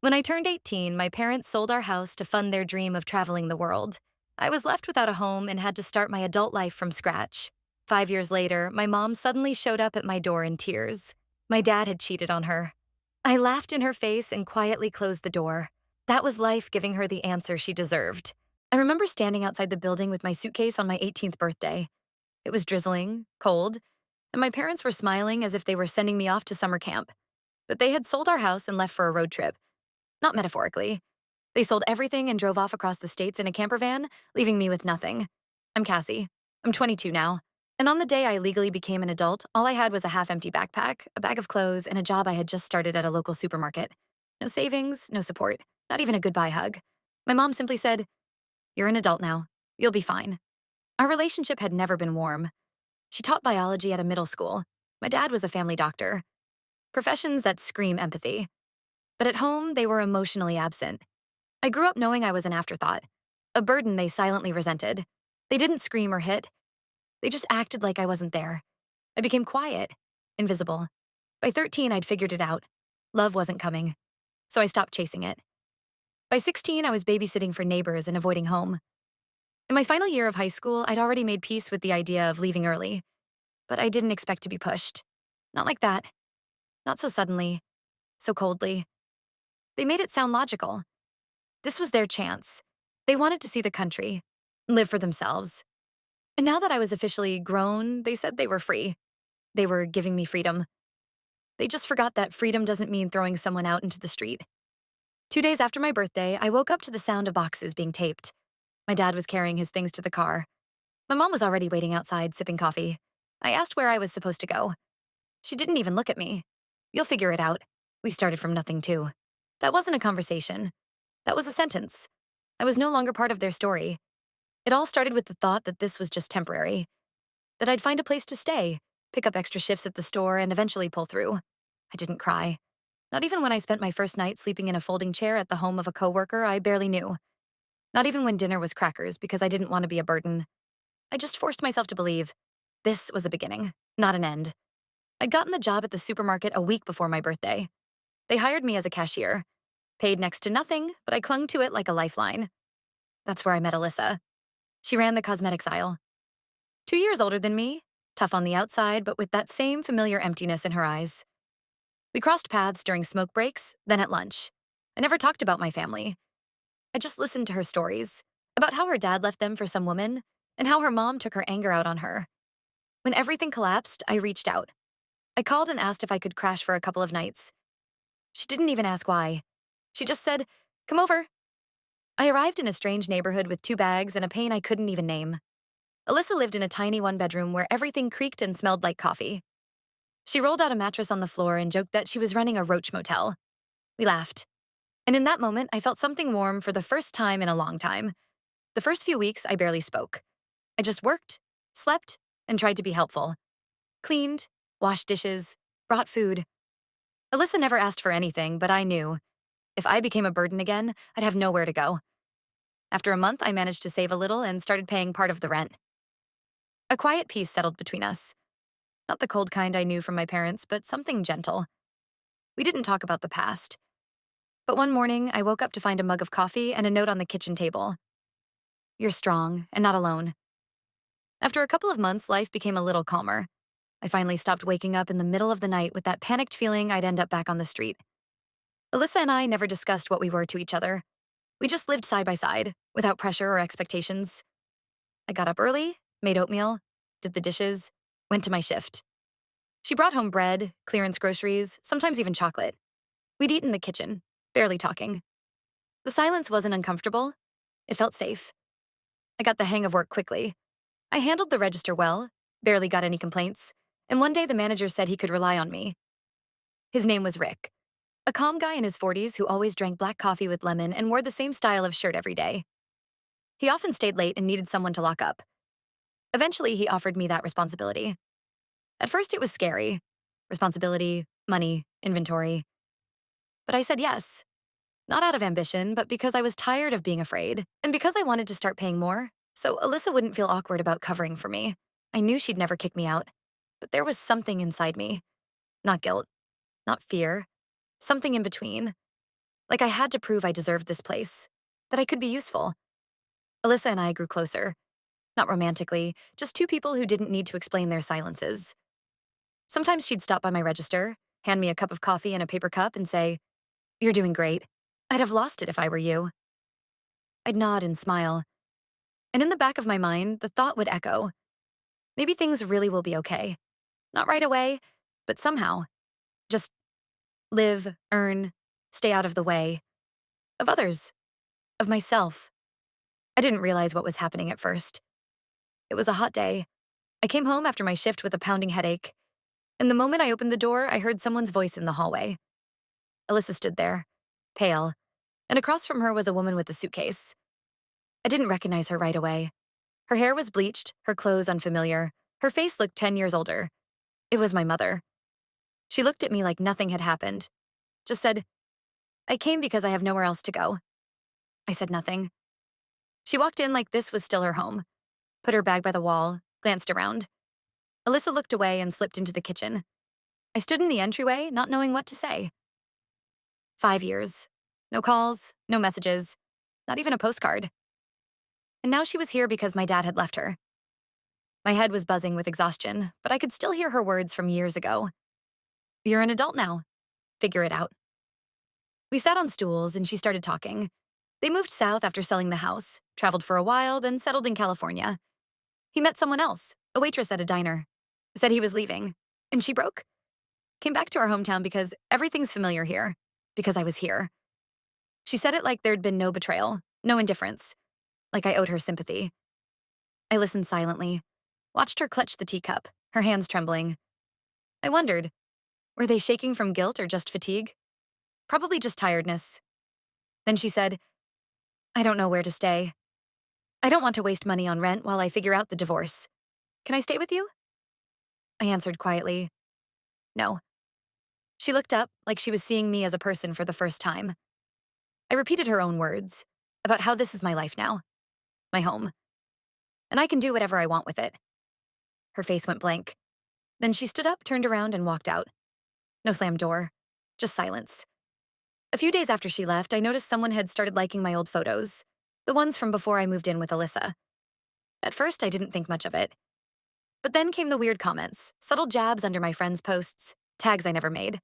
When I turned 18, my parents sold our house to fund their dream of traveling the world. I was left without a home and had to start my adult life from scratch. 5 years later, my mom suddenly showed up at my door in tears. My dad had cheated on her. I laughed in her face and quietly closed the door. That was life giving her the answer she deserved. I remember standing outside the building with my suitcase on my 18th birthday. It was drizzling, cold, and my parents were smiling as if they were sending me off to summer camp. But they had sold our house and left for a road trip. Not metaphorically. They sold everything and drove off across the states in a camper van, leaving me with nothing. I'm Cassie. I'm 22 now. And on the day I legally became an adult, all I had was a half-empty backpack, a bag of clothes, and a job I had just started at a local supermarket. No savings, no support, not even a goodbye hug. My mom simply said, "You're an adult now. You'll be fine." Our relationship had never been warm. She taught biology at a middle school. My dad was a family doctor. Professions that scream empathy. But at home, they were emotionally absent. I grew up knowing I was an afterthought, a burden they silently resented. They didn't scream or hit. They just acted like I wasn't there. I became quiet, invisible. By 13, I'd figured it out. Love wasn't coming, so I stopped chasing it. By 16, I was babysitting for neighbors and avoiding home. In my final year of high school, I'd already made peace with the idea of leaving early, but I didn't expect to be pushed. Not like that. Not so suddenly, so coldly. They made it sound logical. This was their chance. They wanted to see the country, live for themselves. And now that I was officially grown, they said they were free. They were giving me freedom. They just forgot that freedom doesn't mean throwing someone out into the street. 2 days after my birthday, I woke up to the sound of boxes being taped. My dad was carrying his things to the car. My mom was already waiting outside, sipping coffee. I asked where I was supposed to go. She didn't even look at me. "You'll figure it out. We started from nothing, too." That wasn't a conversation. That was a sentence. I was no longer part of their story. It all started with the thought that this was just temporary, that I'd find a place to stay, pick up extra shifts at the store, and eventually pull through. I didn't cry. Not even when I spent my first night sleeping in a folding chair at the home of a coworker I barely knew. Not even when dinner was crackers because I didn't want to be a burden. I just forced myself to believe this was a beginning, not an end. I'd gotten the job at the supermarket a week before my birthday. They hired me as a cashier. Paid next to nothing, but I clung to it like a lifeline. That's where I met Alyssa. She ran the cosmetics aisle. 2 years older than me, tough on the outside, but with that same familiar emptiness in her eyes. We crossed paths during smoke breaks, then at lunch. I never talked about my family. I just listened to her stories, about how her dad left them for some woman, and how her mom took her anger out on her. When everything collapsed, I reached out. I called and asked if I could crash for a couple of nights. She didn't even ask why. She just said, "Come over." I arrived in a strange neighborhood with 2 bags and a pain I couldn't even name. Alyssa lived in a tiny one-bedroom where everything creaked and smelled like coffee. She rolled out a mattress on the floor and joked that she was running a roach motel. We laughed. And in that moment, I felt something warm for the first time in a long time. The first few weeks, I barely spoke. I just worked, slept, and tried to be helpful. Cleaned, washed dishes, brought food. Alyssa never asked for anything, but I knew. If I became a burden again, I'd have nowhere to go. After a month, I managed to save a little and started paying part of the rent. A quiet peace settled between us. Not the cold kind I knew from my parents, but something gentle. We didn't talk about the past. But one morning, I woke up to find a mug of coffee and a note on the kitchen table. "You're strong and not alone." After a couple of months, life became a little calmer. I finally stopped waking up in the middle of the night with that panicked feeling I'd end up back on the street. Alyssa and I never discussed what we were to each other. We just lived side by side, without pressure or expectations. I got up early, made oatmeal, did the dishes, went to my shift. She brought home bread, clearance groceries, sometimes even chocolate. We'd eat in the kitchen, barely talking. The silence wasn't uncomfortable. It felt safe. I got the hang of work quickly. I handled the register well, barely got any complaints, and one day the manager said he could rely on me. His name was Rick, a calm guy in his 40s who always drank black coffee with lemon and wore the same style of shirt every day. He often stayed late and needed someone to lock up. Eventually, he offered me that responsibility. At first, it was scary. Responsibility, money, inventory. But I said yes. Not out of ambition, but because I was tired of being afraid, and because I wanted to start paying more, so Alyssa wouldn't feel awkward about covering for me. I knew she'd never kick me out, but there was something inside me. Not guilt, not fear, something in between. Like I had to prove I deserved this place, that I could be useful. Alyssa and I grew closer, not romantically, just two people who didn't need to explain their silences. Sometimes she'd stop by my register, hand me a cup of coffee in a paper cup, and say, "You're doing great." I'd have lost it if I were you. I'd nod and smile, and in the back of my mind, the thought would echo, maybe things really will be okay. Not right away, but somehow. Just live, earn, stay out of the way. Of others, of myself. I didn't realize what was happening at first. It was a hot day. I came home after my shift with a pounding headache, and the moment I opened the door, I heard someone's voice in the hallway. Alyssa stood there, pale, and across from her was a woman with a suitcase. I didn't recognize her right away. Her hair was bleached, her clothes unfamiliar. Her face looked 10 years older. It was my mother. She looked at me like nothing had happened. Just said, "I came because I have nowhere else to go." I said nothing. She walked in like this was still her home, put her bag by the wall, glanced around. Alyssa looked away and slipped into the kitchen. I stood in the entryway, not knowing what to say. 5 years. No calls, no messages, not even a postcard. And now she was here because my dad had left her. My head was buzzing with exhaustion, but I could still hear her words from years ago. "You're an adult now. Figure it out." We sat on stools and she started talking. They moved south after selling the house, traveled for a while, then settled in California. He met someone else, a waitress at a diner. Said he was leaving, and she broke. Came back to our hometown because everything's familiar here, because I was here. She said it like there'd been no betrayal, no indifference, like I owed her sympathy. I listened silently, watched her clutch the teacup, her hands trembling. I wondered, were they shaking from guilt or just fatigue? Probably just tiredness. Then she said, "I don't know where to stay. I don't want to waste money on rent while I figure out the divorce. Can I stay with you?" I answered quietly, "No." She looked up like she was seeing me as a person for the first time. I repeated her own words about how this is my life now, my home, and I can do whatever I want with it. Her face went blank. Then she stood up, turned around, and walked out. No slammed door, just silence. A few days after she left, I noticed someone had started liking my old photos, the ones from before I moved in with Alyssa. At first, I didn't think much of it. But then came the weird comments, subtle jabs under my friends' posts, tags I never made.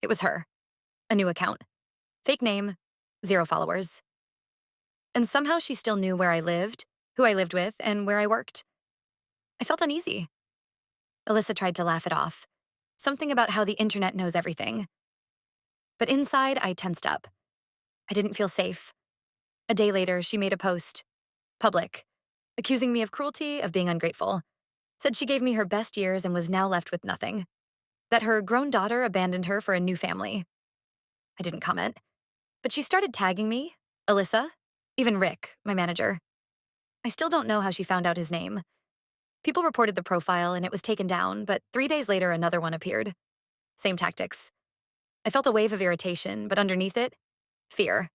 It was her. A new account. Fake name, 0 followers. And somehow she still knew where I lived, who I lived with, and where I worked. I felt uneasy. Alyssa tried to laugh it off. Something about how the internet knows everything. But inside, I tensed up. I didn't feel safe. A day later, she made a post, public, accusing me of cruelty, of being ungrateful. Said she gave me her best years and was now left with nothing. That her grown daughter abandoned her for a new family. I didn't comment. But she started tagging me, Alyssa, even Rick, my manager. I still don't know how she found out his name. People reported the profile and it was taken down, but 3 days later another one appeared. Same tactics. I felt a wave of irritation, but underneath it, fear.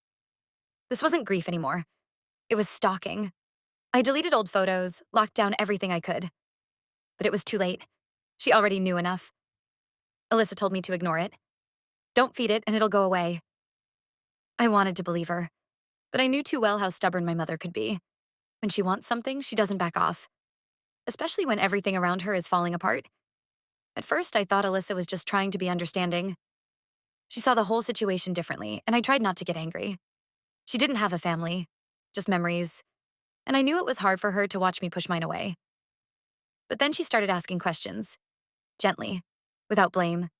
This wasn't grief anymore. It was stalking. I deleted old photos, locked down everything I could. But it was too late. She already knew enough. Alyssa told me to ignore it. Don't feed it and it'll go away. I wanted to believe her, but I knew too well how stubborn my mother could be. When she wants something, she doesn't back off, especially when everything around her is falling apart. At first, I thought Alyssa was just trying to be understanding. She saw the whole situation differently, and I tried not to get angry. She didn't have a family, just memories, and I knew it was hard for her to watch me push mine away. But then she started asking questions, gently, without blame.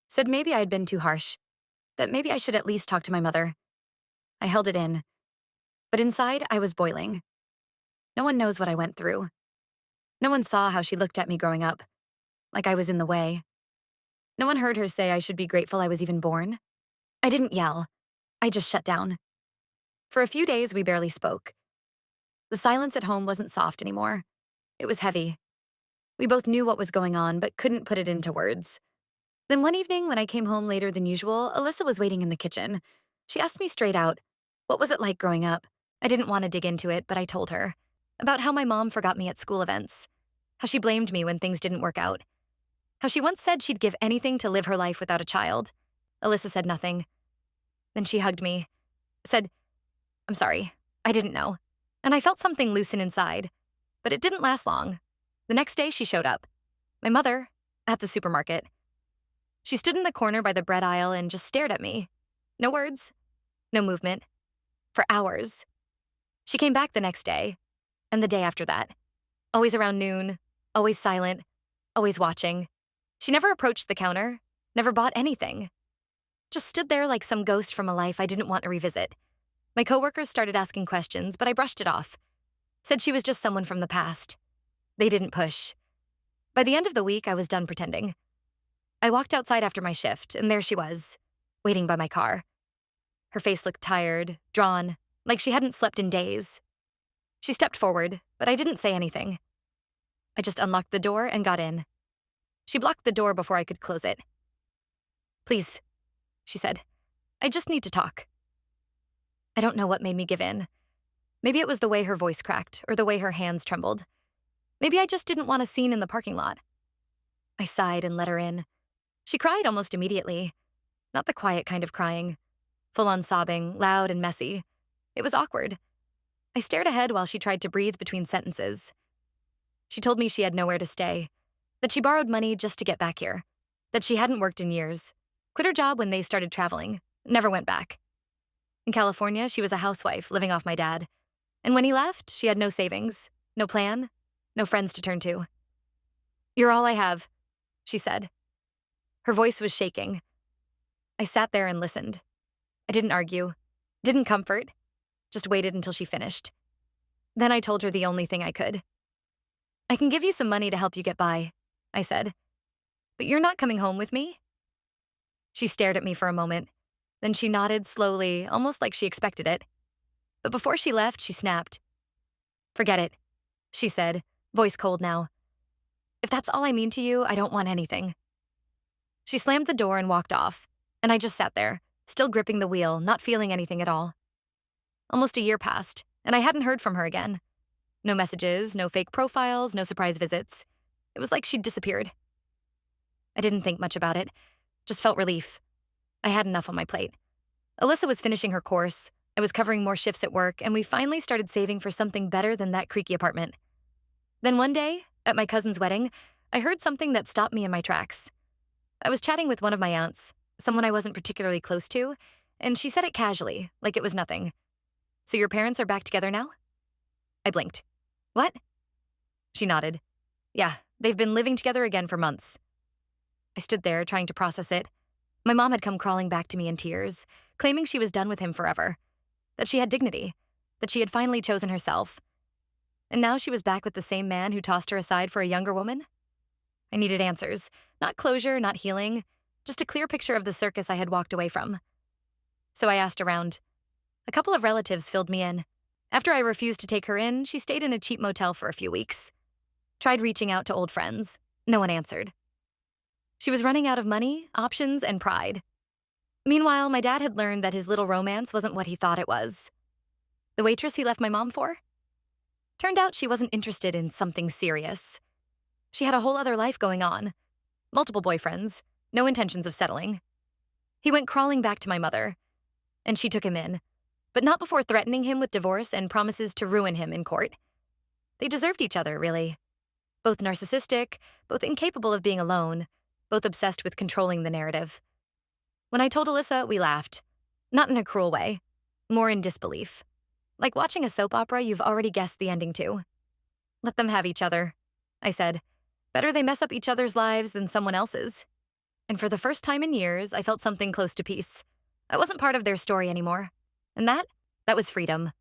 Said maybe I had been too harsh, that maybe I should at least talk to my mother. I held it in, but inside I was boiling. No one knows what I went through. No one saw how she looked at me growing up, like I was in the way. No one heard her say I should be grateful I was even born. I didn't yell. I just shut down. For a few days, we barely spoke. The silence at home wasn't soft anymore. It was heavy. We both knew what was going on, but couldn't put it into words. Then one evening, when I came home later than usual, Alyssa was waiting in the kitchen. She asked me straight out, what was it like growing up? I didn't want to dig into it, but I told her. About how my mom forgot me at school events. How she blamed me when things didn't work out. How she once said she'd give anything to live her life without a child. Alyssa said nothing. Then she hugged me, said, "I'm sorry, I didn't know." And I felt something loosen inside, but it didn't last long. The next day, she showed up. My mother, at the supermarket. She stood in the corner by the bread aisle and just stared at me. No words, no movement. For hours. She came back the next day, and the day after that. Always around noon, always silent, always watching. She never approached the counter, never bought anything. Just stood there like some ghost from a life I didn't want to revisit. My coworkers started asking questions, but I brushed it off. Said she was just someone from the past. They didn't push. By the end of the week, I was done pretending. I walked outside after my shift, and there she was, waiting by my car. Her face looked tired, drawn, like she hadn't slept in days. She stepped forward, but I didn't say anything. I just unlocked the door and got in. She blocked the door before I could close it. "Please," she said. "I just need to talk." I don't know what made me give in. Maybe it was the way her voice cracked or the way her hands trembled. Maybe I just didn't want a scene in the parking lot. I sighed and let her in. She cried almost immediately. Not the quiet kind of crying. Full-on sobbing, loud and messy. It was awkward. I stared ahead while she tried to breathe between sentences. She told me she had nowhere to stay, that she borrowed money just to get back here, that she hadn't worked in years, quit her job when they started traveling, never went back. In California, she was a housewife living off my dad, and when he left, she had no savings, no plan, no friends to turn to. "You're all I have," she said. Her voice was shaking. I sat there and listened. I didn't argue, didn't comfort, just waited until she finished. Then I told her the only thing I could. "I can give you some money to help you get by," I said. "But you're not coming home with me?" She stared at me for a moment. Then she nodded slowly, almost like she expected it. But before she left, she snapped. "Forget it," she said, voice cold now. "If that's all I mean to you, I don't want anything." She slammed the door and walked off, and I just sat there, still gripping the wheel, not feeling anything at all. Almost a year passed, and I hadn't heard from her again. No messages, no fake profiles, no surprise visits. It was like she'd disappeared. I didn't think much about it, just felt relief. I had enough on my plate. Alyssa was finishing her course, I was covering more shifts at work, and we finally started saving for something better than that creaky apartment. Then one day, at my cousin's wedding, I heard something that stopped me in my tracks. I was chatting with one of my aunts, someone I wasn't particularly close to, and she said it casually, like it was nothing. "So your parents are back together now?" I blinked. "What?" She nodded. "Yeah, they've been living together again for months." I stood there, trying to process it. My mom had come crawling back to me in tears, claiming she was done with him forever, that she had dignity, that she had finally chosen herself. And now she was back with the same man who tossed her aside for a younger woman? I needed answers. Not closure, not healing, just a clear picture of the circus I had walked away from. So I asked around. A couple of relatives filled me in. After I refused to take her in, she stayed in a cheap motel for a few weeks. Tried reaching out to old friends. No one answered. She was running out of money, options, and pride. Meanwhile, my dad had learned that his little romance wasn't what he thought it was. The waitress he left my mom for? Turned out she wasn't interested in something serious. She had a whole other life going on. Multiple boyfriends, no intentions of settling. He went crawling back to my mother, and she took him in, but not before threatening him with divorce and promises to ruin him in court. They deserved each other, really. Both narcissistic, both incapable of being alone, both obsessed with controlling the narrative. When I told Alyssa, we laughed. Not in a cruel way, more in disbelief. Like watching a soap opera you've already guessed the ending to. "Let them have each other," I said. "Better they mess up each other's lives than someone else's." And for the first time in years, I felt something close to peace. I wasn't part of their story anymore. And that was freedom.